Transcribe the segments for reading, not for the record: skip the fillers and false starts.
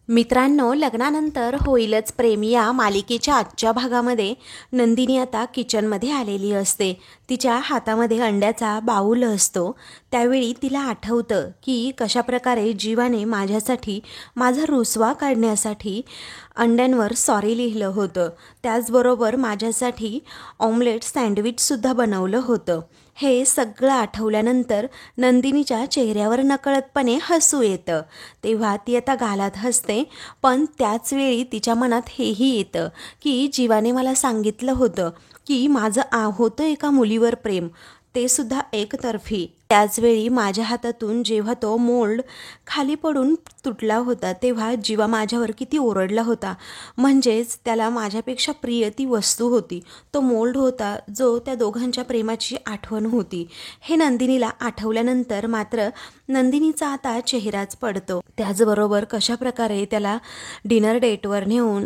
मित्रांनो, लग्नानंतर होईलच प्रेम या मालिकेच्या आजच्या भागामध्ये नंदिनी आता किचनमध्ये आलेली असते. तिच्या हातामध्ये अंड्याचा बाऊल असतो. त्यावेळी तिला आठवतं की कशाप्रकारे जीवाने माझ्यासाठी माझा रुसवा काढण्यासाठी अंड्यांवर सॉरी लिहिलं होतं. त्याचबरोबर माझ्यासाठी ऑमलेट सँडविचसुद्धा बनवलं होतं. हे सगळं आठवल्यानंतर नंदिनीच्या चेहऱ्यावर नकळतपणे हसू येतं. तेव्हा ती आता गालात हसते, पण त्याचवेळी तिच्या मनात हेही येतं की जीवाने मला सांगितलं होतं की माझं होतं एका मुलीवर प्रेम, ते सुद्धा एकतर्फी. त्याचवेळी माझ्या हातातून जेव्हा तो मोल्ड खाली पडून तुटला होता तेव्हा जीवा माझ्यावर किती ओरडला होता. म्हणजेच त्याला माझ्यापेक्षा प्रिय ती वस्तू होती, तो मोल्ड होता जो त्या दोघांच्या प्रेमाची आठवण होती. हे नंदिनीला आठवल्यानंतर मात्र नंदिनीचा आता चेहराच पडतो. त्याचबरोबर कशाप्रकारे त्याला डिनर डेटवर नेऊन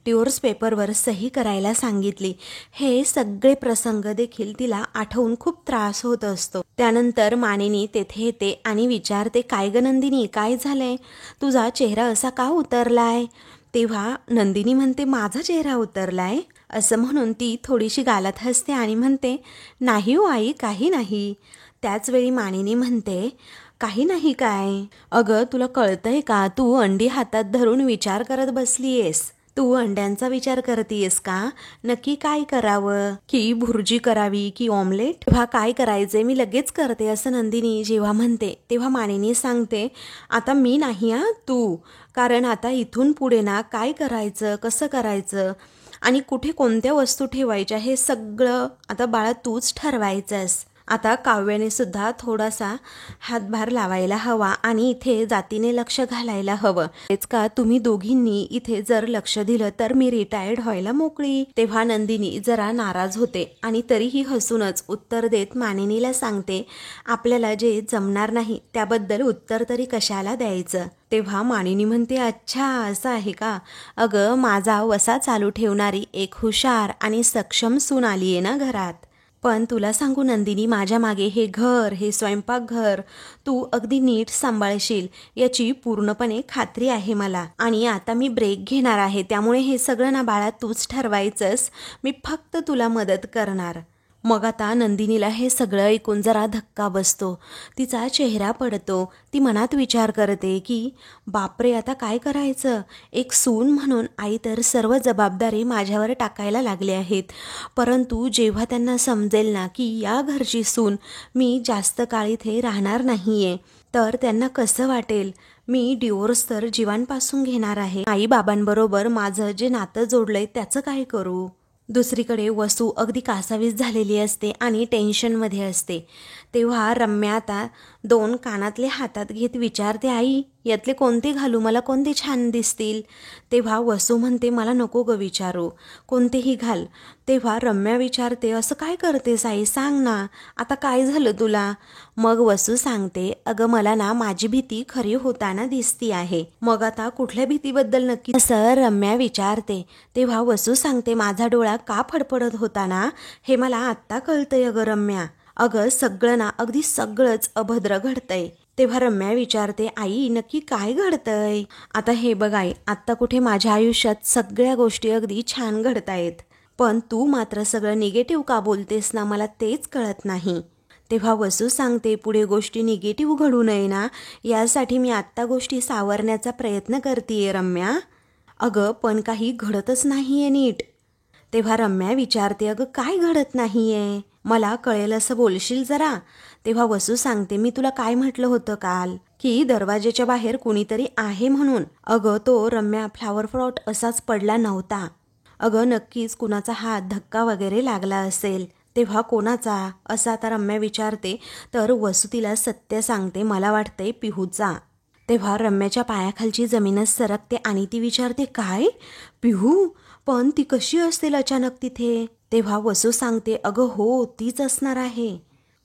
डिवोर्स पेपरवर सही करायला सांगितली, हे सगळे प्रसंग देखील तिला आठवून खूप त्रास होत असतो. त्यानंतर मानिनी तेथे येते आणि विचारते, काय ग नंदिनी, काय झालंय, तुझा चेहरा असा का उतरलाय? तेव्हा नंदिनी म्हणते, माझा चेहरा उतरलाय? असं म्हणून ती थोडीशी गालात हसते आणि म्हणते, नाही हो आई, काही नाही. त्याचवेळी मानिनी म्हणते, काही नाही काय? अगं तुला कळतंय का, तू अंडी हातात धरून विचार करत बसलीयेस. तू अंड्यांचा विचार करतीयस का? नक्की काय करावं, की भुर्जी करावी की ऑमलेट? तेव्हा काय करायचे मी लगेच करते, असं नंदिनी जेव्हा म्हणते तेव्हा मानिनी सांगते, आता मी नाही तू. कारण आता इथून पुढे ना काय करायचं, कसं करायचं आणि कुठे कोणत्या वस्तू ठेवायच्या हे सगळं आता बाळा तूच ठरवायचंस. आता काव्याने सुद्धा थोडासा हातभार लावायला हवा आणि इथे जातीने लक्ष घालायला हवं. तेच का तुम्ही दोघींनी इथे जर लक्ष दिलं तर मी रिटायर्ड व्हायला मोकळी. तेव्हा नंदिनी जरा नाराज होते आणि तरीही हसूनच उत्तर देत मानिनीला सांगते, आपल्याला जे जमणार नाही त्याबद्दल उत्तर तरी कशाला द्यायचं? तेव्हा मानिनी म्हणते, अच्छा असं आहे का? अगं माझा वसा चालू ठेवणारी एक हुशार आणि सक्षम सून आली आहे ना घरात. पण तुला सांगू नंदिनी, माझ्या मागे हे घर, हे स्वयंपाकघर तू अगदी नीट सांभाळशील याची पूर्णपणे खात्री आहे मला. आणि आता मी ब्रेक घेणार आहे, त्यामुळे हे सगळं ना बाळा तूच ठरवायचंस, मी फक्त तुला मदत करणार. मग आता नंदिनीला हे सगळं ऐकून जरा धक्का बसतो, तिचा चेहरा पडतो. ती मनात विचार करते की बापरे, आता काय करायचं? एक सून म्हणून आई तर सर्व जबाबदारी माझ्यावर टाकायला लागले आहेत, परंतु जेव्हा त्यांना समजेल ना की या घरची सून मी जास्त काळ इथे राहणार नाहीये, तर त्यांना कसं वाटेल? मी डिवोर्स तर जीवांपासून घेणार आहे. आई बाबांबरोबर माझं जे नातं जोडलंय त्याचं काय करू? दुसरीकडे वसू अगदी कासावीस झालेली असते आणि टेन्शनमध्ये असते. तेव्हा रम्या आता 2 कानातले हातात घेत विचारते, आई यातले कोणते घालू, मला कोणते छान दिसतील? तेव्हा वसू म्हणते, मला नको ग विचारू, कोणतेही घाल. तेव्हा रम्या विचारते, असं काय करतेस आई, सांग ना, आता काय झालं तुला? मग वसू सांगते, अगं मला ना माझी भीती खरी होताना दिसती आहे. मग आता कुठल्या भीतीबद्दल नक्की, असं रम्या विचारते. तेव्हा वसू सांगते, माझा डोळा का फडफडत होता ना हे मला आत्ता कळतंय अगं रम्या. अगं सगळं ना अगदी सगळंच अभद्र घडतंय. तेव्हा रम्या विचारते, आई नक्की काय घडतंय? आता हे बघ आई, आत्ता कुठे माझ्या आयुष्यात सगळ्या गोष्टी अगदी छान घडतायत, पण तू मात्र सगळं निगेटिव्ह का बोलतेस ना, मला तेच कळत नाही. तेव्हा वसू सांगते, पुढे गोष्टी निगेटिव्ह घडू नये ना यासाठी मी आत्ता गोष्टी सावरण्याचा प्रयत्न करतेय रम्या. अगं पण काही घडतच नाहीये नीट. तेव्हा रम्या विचारते, अगं काय घडत नाहीये, मला कळेल असं बोलशील जरा? तेव्हा वसू सांगते, मी तुला काय म्हटलं होतं काल, की दरवाजेच्या बाहेर कुणीतरी आहे म्हणून. अगं तो रम्या फ्लावर पॉट असाच पडला नव्हता. अगं नक्कीच कुणाचा हात धक्का वगैरे लागला असेल. तेव्हा कोणाचा, असं आता रम्या विचारते. तर वसू तिला सत्य सांगते, मला वाटतंय पिहूचा. तेव्हा रम्याच्या पायाखालची जमीनच सरकते आणि ती विचारते, काय पिहू? पण ती कशी असेल अचानक तिथे? तेव्हा वसू सांगते, अगं हो तीच असणार आहे.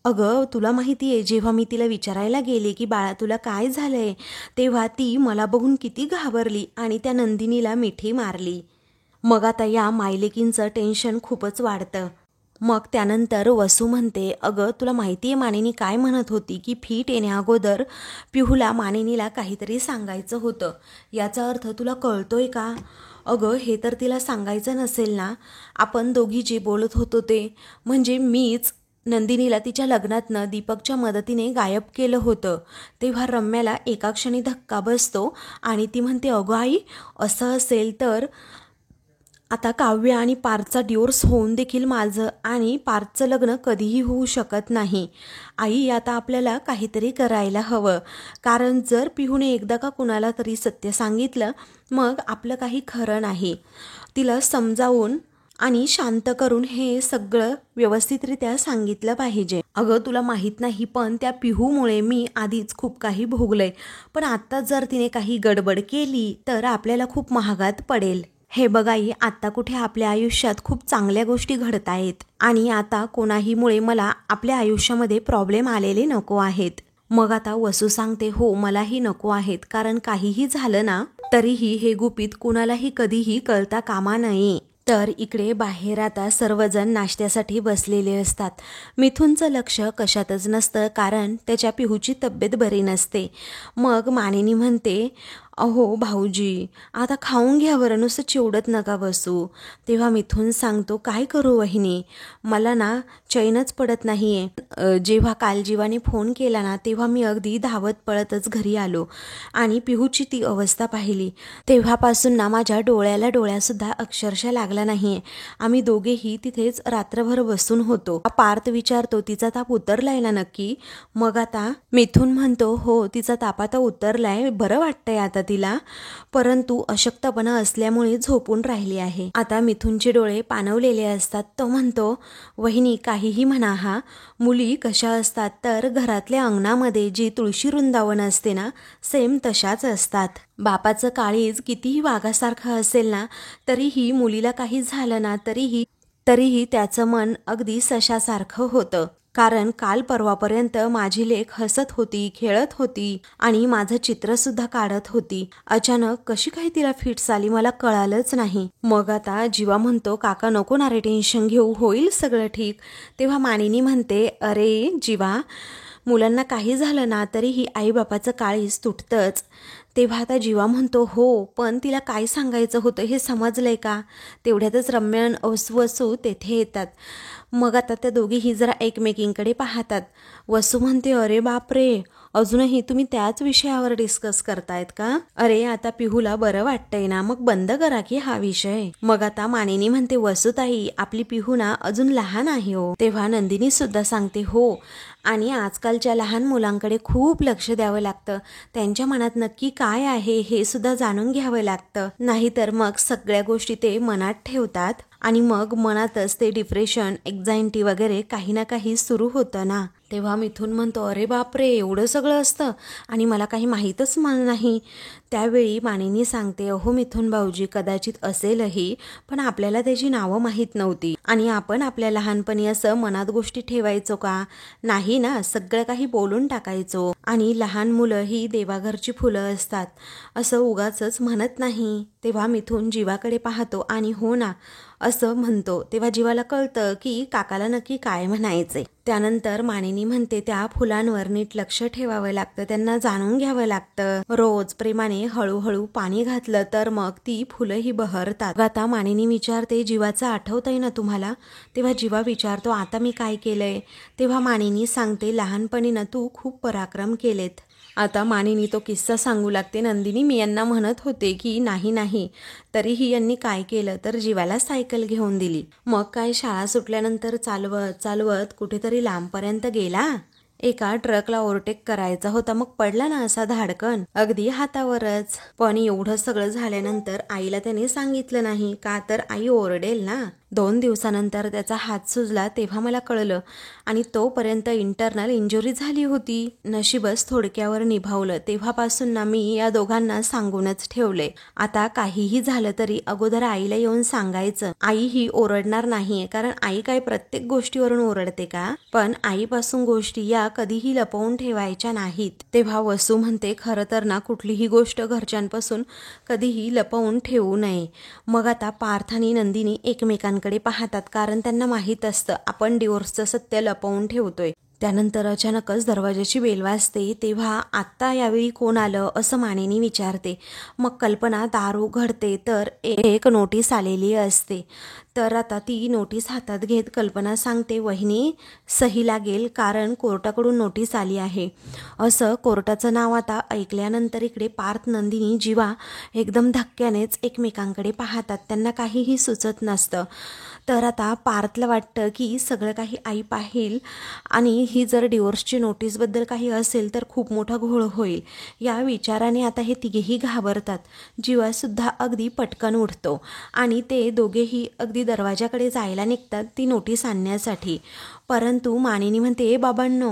अगं तुला माहिती आहे, जेव्हा मी तिला विचारायला गेले की बाळा तुला काय झालंय, तेव्हा ती मला बघून किती घाबरली आणि त्या नंदिनीला मिठी मारली. मग आता या मायलेकींचं टेन्शन खूपच वाढतं. मग त्यानंतर वसू म्हणते, अगं तुला माहिती आहे मानिनी काय म्हणत होती की फिट येण्या अगोदर पिहूला मानिनीला काहीतरी सांगायचं होतं. याचा अर्थ तुला कळतोय का? अगं हे तर तिला सांगायचं नसेल ना. आपण दोघी जे बोलत होतो ते, म्हणजे मीच नंदिनीला तिच्या लग्नातनं दीपकच्या मदतीने गायब केलं होतं. तेव्हा रम्याला एका क्षणी धक्का बसतो आणि ती म्हणते, अगं आई असं असेल तर आता काव्य आणि पार्थचा डिवोर्स होऊन देखील माझं आणि पार्थचं लग्न कधीही होऊ शकत नाही. आई आता आपल्याला काहीतरी करायला हवं, कारण जर पिहूने एकदा का कुणाला तरी सत्य सांगितलं मग आपलं काही खरं नाही. तिला समजावून आणि शांत करून हे सगळं व्यवस्थितरित्या सांगितलं पाहिजे. अगं तुला माहीत नाही पण त्या पिहूमुळे मी आधीच खूप काही भोगलंय, पण आत्ता जर तिने काही गडबड केली तर आपल्याला खूप महागात पडेल. हे बघाई आत्ता कुठे आपल्या आयुष्यात खूप चांगल्या गोष्टी घडत आहेत आणि आता कोणाहीमुळे मला आपल्या आयुष्यामध्ये प्रॉब्लेम आलेले नको आहेत. मग आता वसू सांगते, हो मलाही नको आहेत, कारण काहीही झालं ना तरीही हे गुपित कुणालाही कधीही कळता कामा नये. तर इकडे बाहेर आता सर्वजण नाश्त्यासाठी बसलेले असतात. मिथुनचं लक्ष कशातच नसतं, कारण त्याच्या पिहूची तब्येत बरी नसते. मग मानिनी म्हणते, अहो भाऊजी आता खाऊन घ्या बरं, नुसतं चिवडत नका बसू. तेव्हा मिथुन सांगतो, काय करू वहिनी, मला ना चैनच पडत नाहीये. जेव्हा काल जीवाने फोन केला ना तेव्हा मी अगदी धावत पळतच घरी आलो आणि पिहूची ती अवस्था पाहिली. तेव्हापासून ना माझ्या डोळ्याला डोळ्यासुद्धा अक्षरशः लागला नाहीये. आम्ही दोघेही तिथेच रात्रभर बसून होतो. पार्थ विचारतो, तिचा ताप उतरलाय ना नक्की? मग आता मिथुन म्हणतो, हो तिचा ताप आता उतरलाय, बरं वाटतंय आता तिला, परंतु अशक्तपणा असल्यामुळे झोपून राहिली आहे. आता मिथुनचे डोळे पाणवलेले असतात. तो म्हणतो, वहिनी काहीही म्हणा, हा मुली कशा असतात तर घरातल्या अंगणामध्ये जी तुळशी वृंदावन असते ना सेम तशाच असतात. बापाचं काळीज कितीही वाघासारखं असेल ना तरीही मुलीला काही झालं ना तरीही त्याचं मन अगदी सशासारखं होतं. कारण काल परवापर्यंत माझी लेक हसत होती, खेळत होती आणि माझं चित्रसुद्धा काढत होती. अचानक कशी काही तिला फिट्स आली मला कळालंच नाही. मग आता जीवा म्हणतो, काका नको ना रे टेन्शन घेऊ, होईल सगळं ठीक. तेव्हा मानिनी म्हणते, अरे जीवा मुलांना काही झालं ना तरीही आईबापाचं काळीज तुटतंच. तेव्हा आता जीवा म्हणतो, हो पण तिला काय सांगायचं होतं हे समजलंय का? तेवढ्यातच रम्या वसू तेथे येतात. मग आता त्या दोघीही जरा एकमेकींकडे पाहतात. वसू म्हणते, अरे बापरे अजूनही तुम्ही त्याच विषयावर डिस्कस करतायत का? अरे आता पिहूला बरं वाटतंय ना, मग बंद करा की हा विषय. मग आता मानिनी म्हणते, वसूताई आपली पिहू ना अजून लहान आहे हो. तेव्हा नंदिनी सुद्धा सांगते, हो आणि आजकालच्या लहान मुलांकडे खूप लक्ष द्यावं लागतं, त्यांच्या मनात नक्की काय आहे हे सुद्धा जाणून घ्यावं लागतं, नाहीतर मग सगळ्या गोष्टी ते मनात ठेवतात आणि मग मनातच ते डिप्रेशन, एन्झायटी वगैरे काही ना काही सुरू होतं ना. तेव्हा मिथुन म्हणतो, अरे बापरे एवढं सगळं असतं आणि मला काही माहीतच नाही. त्यावेळी मानिनी सांगते, अहो मिथुन भाऊजी कदाचित असेलही, पण आपल्याला त्याची नावं माहीत नव्हती आणि आपण आपल्या लहानपणी असं मनात गोष्टी ठेवायचो का? नाही ना, सगळं काही बोलून टाकायचो. आणि लहान मुलं ही देवाघरची फुलं असतात असं उगाचच म्हणत नाही. तेव्हा मिथुन जीवाकडे पाहतो आणि हो ना असं म्हणतो. तेव्हा जीवाला कळतं की काकाला नक्की काय म्हणायचे. त्यानंतर मानिनी म्हणते, त्या फुलांवर नीट लक्ष ठेवावं लागतं, त्यांना जाणून घ्यावं लागतं. रोज प्रेमाने हळूहळू पाणी घातलं तर मग ती फुलंही बहरतात. आता मानिनी विचारते, जीवाचं आठवतंय ना तुम्हाला? तेव्हा जीवा विचारतो, आता मी काय केलंय? तेव्हा मानिनी सांगते, लहानपणी ना तू खूप पराक्रम केलेत. आता मानिनी तो किस्सा सांगू लागते. नंदिनी मी यांना म्हणत होते की नाही तरीही यांनी काय केलं तर जीवाला सायकल घेऊन दिली. मग काय शाळा सुटल्यानंतर चालवत कुठेतरी लांबपर्यंत गेला. एका ट्रकला ओव्हरटेक करायचा होता, मग पडला ना असा धाडकन अगदी हातावरच. पण एवढं सगळं झाल्यानंतर आईला त्याने सांगितलं नाही, का तर आई ओरडेल ना. 2 दिवसानंतर त्याचा हात सुजला तेव्हा मला कळलं आणि तोपर्यंत इंटरनल इंजुरी झाली होती. नशीबच थोडक्यावर निभावलं. तेव्हापासून ना मी या दोघांना सांगूनच ठेवले, आता काहीही झालं तरी अगोदर आईला येऊन सांगायचं. आई ही ओरडणार नाहीये, कारण आई काय प्रत्येक गोष्टीवरून ओरडते का? पण आईपासून गोष्टी या कधीही लपवून ठेवायच्या नाहीत. तेव्हा वसू म्हणते खरं तर ना कुठलीही गोष्ट घरच्यांपासून कधीही लपवून ठेवू नये. मग आता पार्थ आणि नंदिनी एकमेकांकडे पाहतात, कारण त्यांना माहीत असतं आपण डिवोर्सचं सत्य लपवून ठेवतोय. त्यानंतर अचानकच दरवाजाची बेल वाजते. तेव्हा आत्ता यावेळी कोण आलं असं मानेनी विचारते. मग कल्पना दार उघडते तर एक नोटीस आलेली असते. तर आता ती नोटीस हातात घेत कल्पना सांगते, वहिनी सही लागेल कारण कोर्टाकडून नोटीस आली आहे. असं कोर्टाचं नाव आता ऐकल्यानंतर इकडे पार्थ, नंदिनी, जीवा एकदम धक्क्यानेच एकमेकांकडे पाहतात. त्यांना काहीही सुचत नसतं. तर आता पार्थला वाटतं की सगळं काही आई पाहिल आणि ही जर डिवोर्सची नोटीसबद्दल काही असेल तर खूप मोठा घोळ होईल. या विचाराने आता हे तिघेही घाबरतात. जीवासुद्धा अगदी पटकन उठतो आणि ते दोघेही अगदी दरवाजाकडे जायला निघतात ती नोटीस आणण्यासाठी. परंतु मानिनी म्हणते, बाबांनो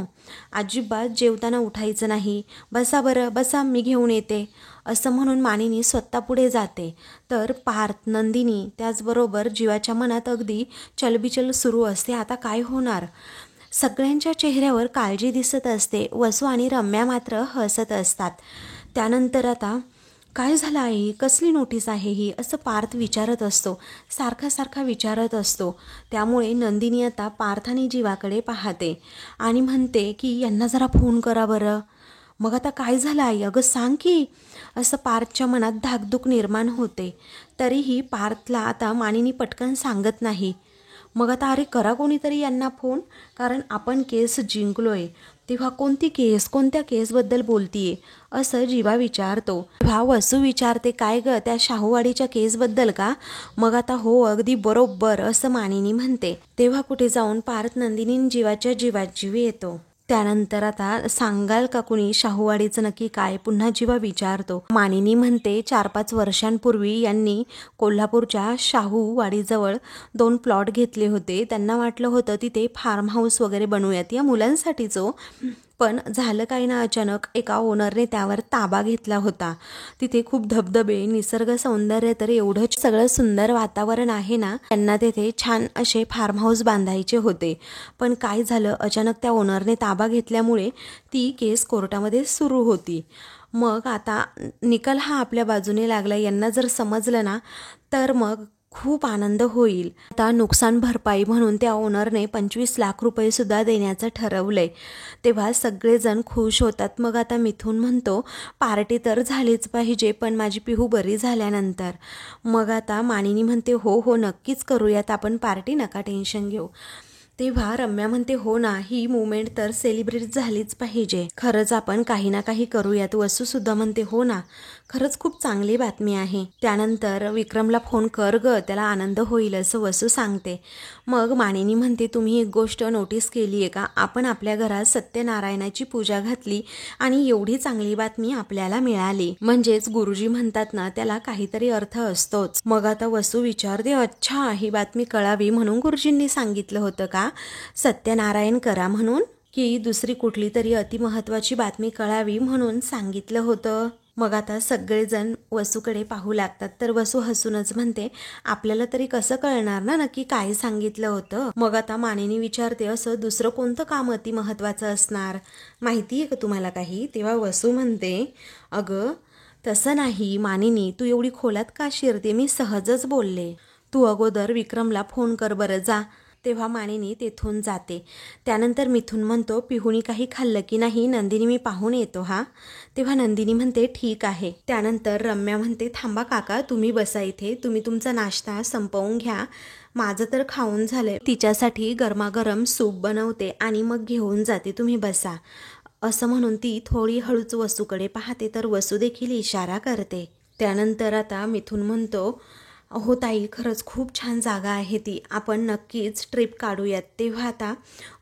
अजिबात जेवताना उठायचं नाही, बसा बरं बसा, मी घेऊन येते. असं म्हणून मानिनी स्वतः पुढे जाते. तर पार्थ, नंदिनी त्याचबरोबर जीवाच्या मनात अगदी चलबिचल सुरू असते. आता काय होणार? सगळ्यांच्या चेहऱ्यावर काळजी दिसत असते. वसू आणि रम्या मात्र हसत असतात. त्यानंतर आता काय झालं आई, कसली नोटीस आहे ही, असं पार्थ विचारत असतो. सारखा विचारत असतो. त्यामुळे नंदिनी आता पार्थ आणि जीवाकडे पाहते आणि म्हणते की यांना जरा फोन करा बरं. मग आता काय झालं आई, अगं सांग की, असं पार्थच्या मनात धाकधूक निर्माण होते. तरीही पार्थला आता मानिनी पटकन सांगत नाही. मग आता अरे करा कोणीतरी यांना फोन, कारण आपण केस जिंकलोय. तेव्हा कोणती केस, कोणत्या केसबद्दल बोलतीये असं जीवा विचारतो. तेव्हा वसू विचारते, काय ग त्या शाहूवाडीच्या केसबद्दल का? मग आता हो अगदी बरोबर असं मानिनी म्हणते. तेव्हा कुठे जाऊन पार्थ, नंदिनी जीवाच्या जीवात जीव येतो. त्यानंतर आता सांगाल का कुणी शाहूवाडीचं नक्की काय, पुन्हा जीवा विचारतो. मानिनी म्हणते 4-5 वर्षांपूर्वी यांनी कोल्हापूरच्या शाहूवाडीजवळ 2 प्लॉट घेतले होते. त्यांना वाटलं होतं तिथे फार्म हाऊस वगैरे बनवूयात या मुलांसाठीच. पण झालं काही ना, अचानक एका ओनरने त्यावर ताबा घेतला होता. तिथे खूप धबधबे, निसर्ग सौंदर्य, तर एवढं सगळं सुंदर वातावरण आहे ना, त्यांना तिथे छान असे फार्म हाऊस बांधायचे होते. पण काय झालं, अचानक त्या ओनरने ताबा घेतल्यामुळे ती केस कोर्टामध्ये सुरू होती. मग आता निकाल हा आपल्या बाजूने लागला. यांना जर समजलं ना तर मग खूप आनंद होईल. आता नुकसान भरपाई म्हणून त्या ओनरने 25 लाख रुपये सुद्धा देण्याचं ठरवलंय. तेव्हा सगळेजण खुश होतात. मग आता मिथून म्हणतो पार्टी तर झालीच पाहिजे, पण माझी पिहू बरी झाल्यानंतर. मग आता मानिनी म्हणते हो नक्कीच करूयात आपण पार्टी, नका टेन्शन घेऊ. तेव्हा रम्या म्हणते हो ना, ही मुवमेंट तर सेलिब्रेट झालीच पाहिजे, खरंच आपण काही ना काही करूयात. वसू सुद्धा म्हणते हो ना, खरंच खूप चांगली बातमी आहे. त्यानंतर विक्रमला फोन कर ग, त्याला आनंद होईल असं वसू सांगते. मग मानिनी म्हणते तुम्ही एक गोष्ट नोटीस केली आहे का, आपण आपल्या घरात सत्यनारायणाची पूजा घातली आणि एवढी चांगली बातमी आपल्याला मिळाली. म्हणजेच गुरुजी म्हणतात ना, त्याला काहीतरी अर्थ असतोच. मग आता वसू विचारते, अच्छा ही बातमी कळावी म्हणून गुरुजींनी सांगितलं होतं का सत्यनारायण करा म्हणून, की दुसरी कुठली तरी अतिमहत्वाची बातमी कळावी म्हणून सांगितलं होतं? मग आता सगळेजण वसूकडे पाहू लागतात. तर वसू हसूनच म्हणते आपल्याला तरी कसं कळणार ना नक्की काय सांगितलं होतं. मग आता मानिनी विचारते असं दुसरं कोणतं काम अति महत्वाचं असणार, माहिती आहे का तुम्हाला काही? तेव्हा वसू म्हणते अगं तसं नाही मानिनी, तू एवढी खोलात का शिरते, मी सहजच बोलले. तू अगोदर विक्रमला फोन कर बरं जा. तेव्हा मानिनी तेथून जाते. त्यानंतर मिथून म्हणतो पिहूनी काही खाल्लं की नाही, नंदिनी मी पाहून येतो हा. तेव्हा नंदिनी म्हणते ठीक आहे. त्यानंतर रम्या म्हणते थांबा काका, तुम्ही बसा इथे, तुम्ही तुमचा नाश्ता संपवून घ्या, माझं तर खाऊन झालंय. तिच्यासाठी गरमागरम सूप बनवते आणि मग घेऊन जाते, तुम्ही बसा. असं म्हणून ती थोडी हळूच वसूकडे पाहते, तर वसू देखील इशारा करते. त्यानंतर आता मिथून म्हणतो हो ताई, खरंच खूप छान जागा आहे ती, आपण नक्कीच ट्रिप काढूयात. तेव्हा आता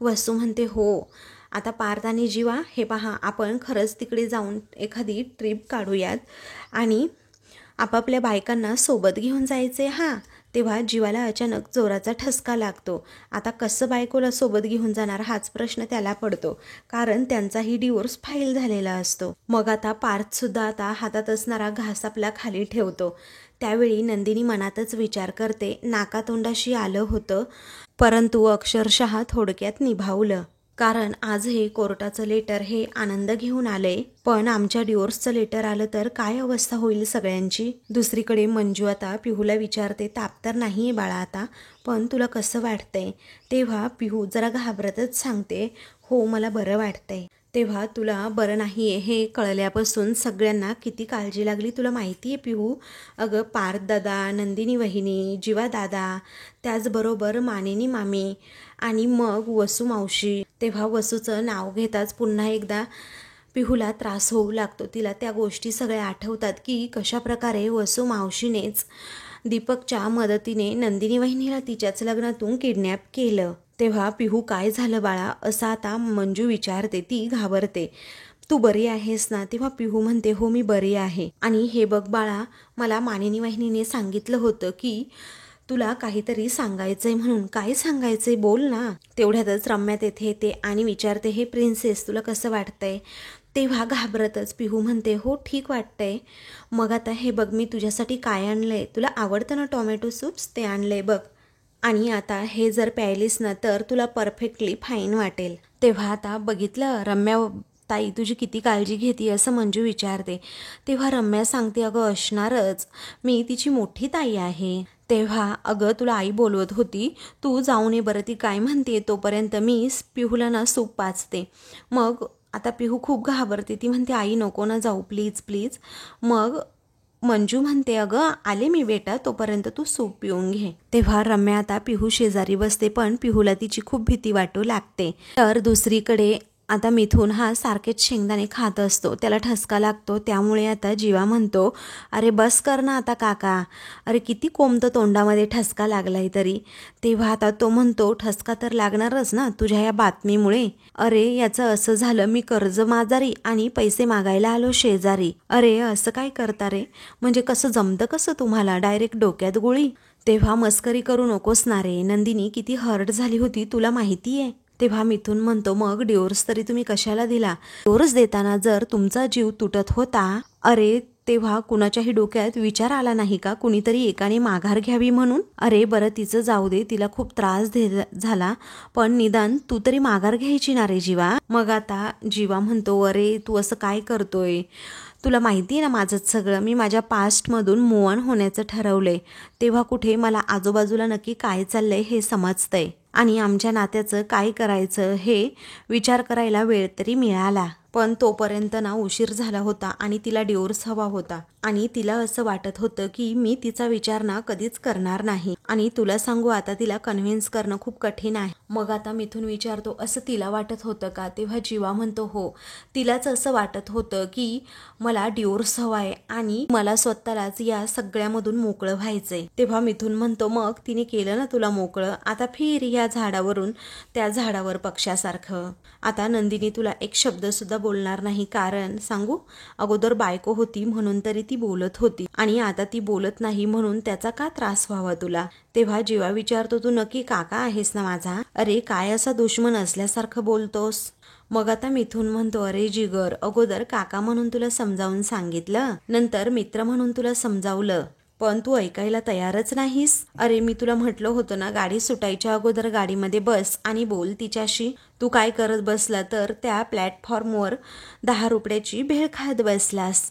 वसू म्हणते हो, आता पार्थ आणि जीवा हे पहा, आपण खरंच तिकडे जाऊन एखादी ट्रिप काढूयात आणि आपापल्या बायकांना सोबत घेऊन जायचे. हां. तेव्हा जीवाला अचानक जोराचा ठसका लागतो. आता कसं बायकोला सोबत घेऊन जाणार हाच प्रश्न त्याला पडतो, कारण त्यांचाही डिवोर्स फाईल झालेला असतो. मग आता पार्थसुद्धा आता हातात असणारा घास आपला खाली ठेवतो. त्यावेळी नंदिनी मनातच विचार करते नाकातोंडाशी आलं होतं, परंतु अक्षरशः थोडक्यात निभावलं. कारण आज हे कोर्टाचं लेटर हे आनंद घेऊन आले, पण आमच्या डिवोर्सचं लेटर आलं तर काय अवस्था होईल सगळ्यांची. दुसरीकडे मंजू आता पिहूला विचारते, ताप तर नाही बाळा आता, पण तुला कसं वाटतंय. तेव्हा पिहू जरा घाबरतच सांगते, हो मला बरं वाटतंय. तेव्हा तुला बरं नाही आहे हे कळल्यापासून सगळ्यांना किती काळजी लागली तुला माहिती आहे पिहू. अगं पार्थ दादा, नंदिनी वहिनी, जीवा दादा, त्याचबरोबर मानिनी मामी आणि मग वसू मावशी. तेव्हा वसूचं नाव घेताच पुन्हा एकदा पिहूला त्रास होऊ लागतो. तिला त्या गोष्टी सगळ्या आठवतात की कशाप्रकारे वसू मावशीनेच दीपकच्या मदतीने नंदिनी वहिनीला तिच्याच लग्नातून किडनॅप केलं. तेव्हा पिहू काय झालं बाळा असं आता मंजू विचारते. ती घाबरते. तू बरी आहेस ना. तेव्हा पिहू म्हणते, हो मी बरी आहे. आणि हे बघ बाळा, मला मानिनी वहिनीने सांगितलं होतं की तुला काहीतरी सांगायचंय म्हणून. काय सांगायचंय बोल ना. तेवढ्यातच रम्या तेथे येते आणि विचारते, हे प्रिन्सेस तुला कसं वाटतंय. तेव्हा घाबरतच पिहू म्हणते, हो ठीक वाटतंय. मग आता हे बघ मी तुझ्यासाठी काय आणलंय. तुला आवडतं ना टोमॅटो सूप्स, ते आणलंय बघ. आणि आता हे जर प्यायलीस ना तर तुला परफेक्टली फाईन वाटेल. तेव्हा आता बघितलं रम्या ताई तुझी किती काळजी घेते असं मंजू विचारते. तेव्हा रम्या सांगते, अगं असणारच, मी तिची मोठी ताई आहे. तेव्हा अगं तुला आई बोलवत होती, तू जाऊन ये बरं ती काय म्हणते, तोपर्यंत मी पिहूला ना सूप पाचते. मग आता पिहू खूप घाबरते. ती म्हणते, आई नको ना जाऊ प्लीज प्लीज. मग मंजू म्हणते, अगं आले मी बेटा, तोपर्यंत तू सूप पिऊन घे. तेव्हा रम्या आता पिहू शेजारी बसते, पण पिहूला तिची खूप भीती वाटू लागते. तर दुसरीकडे आता मिथून हा सारखेच शेंगदाणे खात असतो. त्याला ठसका लागतो. त्यामुळे आता जीवा म्हणतो, अरे बस कर ना आता काका, अरे किती कोंबतं तोंडामध्ये ठसका लागलाय तरी. तेव्हा आता तो म्हणतो, ठसका तर लागणारच ना तुझ्या या बातमीमुळे. अरे याचं असं झालं, मी कर्ज माजारी आणि पैसे मागायला आलो शेजारी. अरे असं काय करता रे, म्हणजे कसं जमतं कसं तुम्हाला, डायरेक्ट डोक्यात गोळी. तेव्हा मस्करी करू नकोस ना रे. नंदिनी किती हर्ट झाली होती तुला माहिती आहे. तेव्हा मिथून म्हणतो, मग डिवोर्स तरी तुम्ही कशाला दिला. डिवोर्स देताना जर तुमचा जीव तुटत होता, अरे तेव्हा कुणाच्याही डोक्यात विचार आला नाही का कुणीतरी एकाने माघार घ्यावी म्हणून. अरे बरं तिचं जाऊ दे, तिला खूप त्रास झाला, पण निदान तू तरी माघार घ्यायची ना रे जीवा. मग आता जीवा म्हणतो, अरे तू असं काय करतोय, तुला माहिती आहे ना माझंच सगळं, मी माझ्या पास्टमधून मूव ऑन होण्याचं ठरवलंय. तेव्हा कुठे मला आजूबाजूला नक्की काय चाललंय हे समजतंय आणि आमच्या नात्याचं काय करायचं हे विचार करायला वेळ तरी मिळाला. पण तोपर्यंत ना उशीर झाला होता आणि तिला डिवोर्स हवा होता आणि तिला असं वाटत होतं की मी तिचा विचार ना कधीच करणार नाही. आणि तुला सांगू आता तिला कन्व्हिन्स करणं खूप कठीण आहे. मग आता मिथून विचारतो, असं तिला वाटत होतं का. तेव्हा जीवा म्हणतो, हो तिलाच असं वाटत होतं की मला डिवोर्स हवाय आणि मला स्वतःलाच या सगळ्यामधून मोकळं व्हायचंय. तेव्हा मिथून म्हणतो, मग तिने केलं ना तुला मोकळं, आता फिर या झाडावरून त्या झाडावर पक्षासारखं. आता नंदिनी तुला एक शब्द सुद्धा बोलणार नाही. कारण सांगू, अगोदर बायको होती म्हणून तरी ती बोलत होती आणि आता ती बोलत नाही म्हणून त्याचा का त्रास व्हावा तुला. तेव्हा जीवा विचारतो, तू नक्की काका आहेस ना माझा. अरे काय असा दुश्मन असल्यासारखं बोलतोस. मग आता मिथून म्हणतो, अरे जिगर, अगोदर काका म्हणून तुला समजावून सांगितलं, नंतर मित्र म्हणून तुला समजावलं, पण तू ऐकायला तयारच नाहीस. अरे मी तुला म्हटलं होतं ना, गाडी सुटायच्या अगोदर गाडीमध्ये बस आणि बोल तिच्याशी. तू काय करत बसला तर त्या प्लॅटफॉर्मवर 10 रुपयाची भेळ खात बसलास.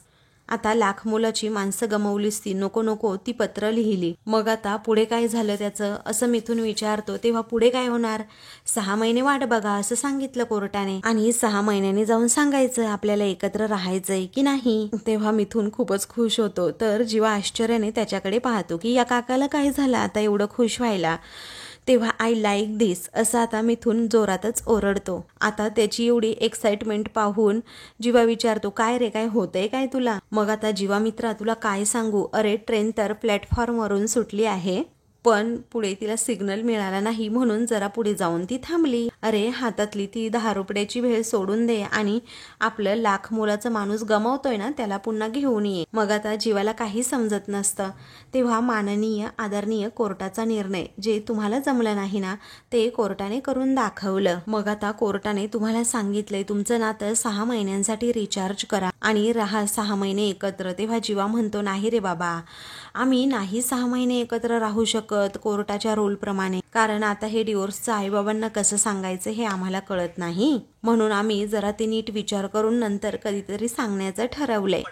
आता लाख मोलाची माणसं गमवलीस ती, नको नको ती पत्र लिहिली. मग आता पुढे काय झालं त्याचं असं मिथून विचारतो. तेव्हा पुढे काय होणार, 6 महिने वाट बघा असं सांगितलं कोर्टाने आणि 6 महिन्यांनी जाऊन सांगायचं आपल्याला एकत्र राहायचंय की नाही. तेव्हा मिथून खूपच खुश होतो. तर जीवा आश्चर्याने त्याच्याकडे पाहतो की या काकाला काय झालं आता एवढं खुश व्हायला. तेव्हा आय लाईक दिस असं आता मिथून जोरातच ओरडतो. आता त्याची एवढी एक्साइटमेंट पाहून जीवा विचारतो, काय रे काय होतंय काय तुला. मग आता जीवा मित्रा तुला काय सांगू, अरे ट्रेन तर प्लॅटफॉर्मवरून सुटली आहे, पण पुढे तिला सिग्नल मिळाला नाही म्हणून जरा पुढे जाऊन ती थांबली. अरे हातातली ती 10 रुपयाची भेळ सोडून दे आणि आपलं लाख मोलाचं माणूस गमावतोय ना त्याला पुन्हा घेऊन ये. मग आता जीवाला काही समजत नसतं. तेव्हा माननीय आदरणीय कोर्टाचा निर्णय, जे तुम्हाला जमलं नाही ना ते कोर्टाने करून दाखवलं. मग आता कोर्टाने तुम्हाला सांगितलंय तुमचं नातं 6 महिन्यांसाठी रिचार्ज करा आणि राहा 6 महिने एकत्र. तेव्हा जीवा म्हणतो, नाही रे बाबा, आम्ही नाही 6 महिने एकत्र राहू शकत कोर्टाच्या रूलप्रमाणे. कारण आता हे डिवोर्सचं आईबाबांना कसं सांगायचं हे आम्हाला कळत नाही, म्हणून आम्ही जरा ते नीट विचार करून नंतर कधीतरी सांगण्याचं ठरवलंय.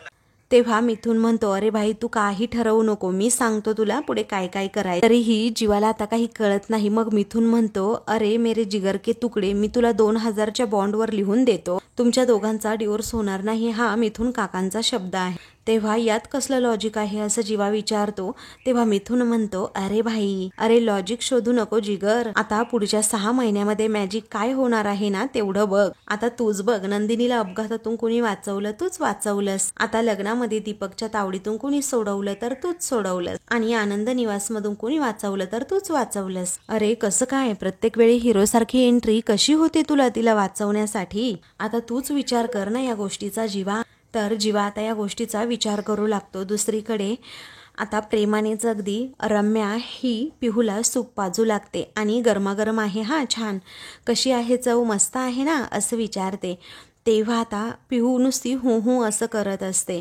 तेव्हा मिथून म्हणतो, अरे भाई तू काही ठरवू नको, मी सांगतो तुला पुढे काय काय करायचं. तरीही जीवाला आता काही कळत नाही. मग मिथून म्हणतो, अरे मेरे जिगर के तुकडे, मी तुला 2000च्या बॉन्डवर लिहून देतो, तुमच्या दोघांचा डिवोर्स होणार नाही. हा मिथून काकांचा शब्द आहे. तेव्हा यात कसलं लॉजिक आहे असं जीवा विचारतो. तेव्हा मिथून म्हणतो, अरे भाई, अरे लॉजिक शोधू नको जिगर, आता पुढच्या 6 महिन्यामध्ये मॅजिक काय होणार आहे ना तेवढं बघ. आता तूच बघ, नंदिनीला अपघातातून कुणी वाचवलं, तूच वाचवलंस. आता लग्नामध्ये दीपकच्या तावडीतून कुणी सोडवलं तर तूच सोडवलंस, आणि आनंद निवासमधून कुणी वाचवलं तर तूच वाचवलंस. अरे कसं काय, प्रत्येक वेळी हिरो सारखी एंट्री कशी होते तुला तिला वाचवण्यासाठी? आता तूच विचार कर ना या गोष्टीचा जीवा. तर जीवा आता या गोष्टीचा विचार करू लागतो. दुसरीकडे आता प्रेमानेच अगदी रम्या ही पिहूला सूप पाजू लागते आणि गरमागरम आहे हा, छान, कशी आहे चव, मस्त आहे ना असं विचारते. तेव्हा आता पिहू नुसती हू हू असं करत असते.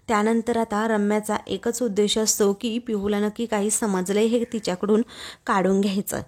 त्यानंतर आता रम्याचा एकच उद्देश असतो की पिहूला नक्की काही समजलंय हे तिच्याकडून काढून घ्यायचं.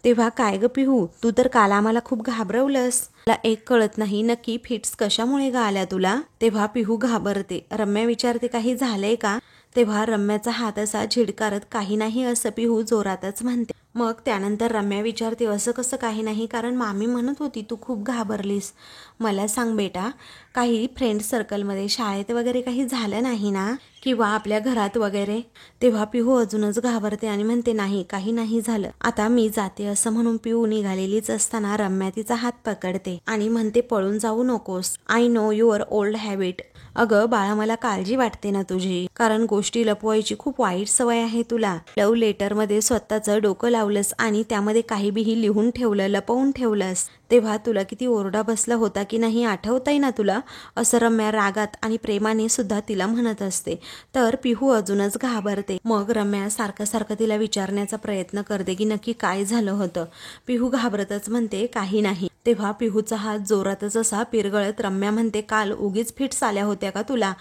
तेव्हा काय ग पिहू, तू तर काल आम्हाला खूप घाबरवलंस, मला एक कळत नाही नक्की फिट्स कशामुळे गा आल्या तुला? तेव्हा पिहू घाबरते. रम्या विचारते, काही झालंय का? तेव्हा रम्याचा हात असा झिडकारत, काही नाही असं पिहू जोरातच म्हणते. मग त्यानंतर रम्या विचारते, असं कसं काही नाही, कारण मामी म्हणत होती तू खूप घाबरलीस. मला सांग बेटा, काही फ्रेंड सर्कलमध्ये शाळेत वगैरे काही झालं नाही ना, किंवा आपल्या घरात वगैरे? तेव्हा पिहू अजूनच घाबरते आणि म्हणते, नाही, काही नाही झालं, आता मी जाते असं म्हणून पिहू निघालेलीच असताना रम्या तिचा हात पकडते आणि म्हणते, पळून जाऊ नकोस, I know your old habit. अगं बाळा, मला काळजी वाटते ना तुझी, कारण गोष्टी लपवायची खूप वाईट सवय आहे तुला. लव्ह लेटरमध्ये स्वतःचं डोकं लावलंस आणि त्यामध्ये काही बिही लिहून ठेवलं, लपवून ठेवलंस, तेव्हा तुला किती ओरडा बसला होता की नाही, आठवतंय ना तुला? असं रम्या रागात आणि प्रेमाने सुद्धा तिला म्हणत असते. तर पिहू अजूनच घाबरते. मग रम्या सारखं सारखं तिला विचारण्याचा प्रयत्न करते की नक्की काय झालं होतं. पिहू घाबरतच म्हणते, काही नाही. तेव्हा पिहूचा हात जोरातच असा पिरगळत रम्या म्हणते, काल उगीच फिट्स आल्या होत्या का तुला?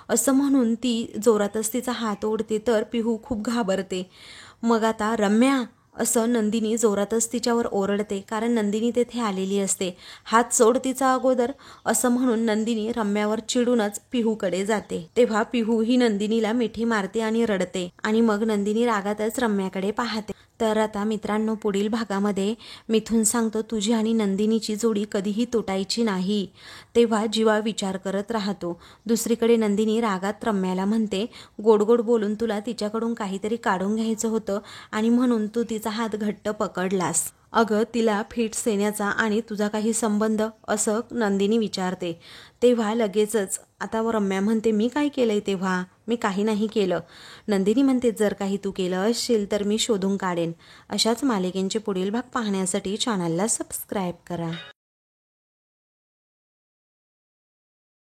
असं म्हणून ती जोरातच तिचा हात ओढते. तर पिहू खूप घाबरते. मग आता रम्या असं नंदिनी जोरातच तिच्यावर ओरडते, कारण नंदिनी तेथे आलेली असते. हात सोड तिचा अगोदर असं म्हणून नंदिनी रम्यावर चिडूनच पिहूकडे जाते. तेव्हा पिहू ही नंदिनीला मिठी मारते आणि रडते, आणि मग नंदिनी रागातच रम्याकडे पाहते. तर आता मित्रांनो, पुढील भागामध्ये मिथून सांगतो, तुझी आणि नंदिनीची जोडी कधीही तुटायची नाही. तेव्हा जीवा विचार करत राहतो. दुसरीकडे नंदिनी रागात रम्याला म्हणते, गोड गोड बोलून तुला तिच्याकडून काहीतरी काढून घ्यायचं होतं आणि म्हणून तू तिचा हात घट्ट पकडलास. अगं तिला फिट्स येण्याचा आणि तुझा काही संबंध, असं नंदिनी विचारते. तेव्हा लगेचच आता रम्या म्हणते, मी काय केलंय? तेव्हा मी काही नाही केलं. नंदिनी म्हणते, जर काही तू केलं असेल तर मी शोधून काढेन. अशाच मालिकेंचे पुढील भाग पाहण्यासाठी चॅनलला सबस्क्राईब करा.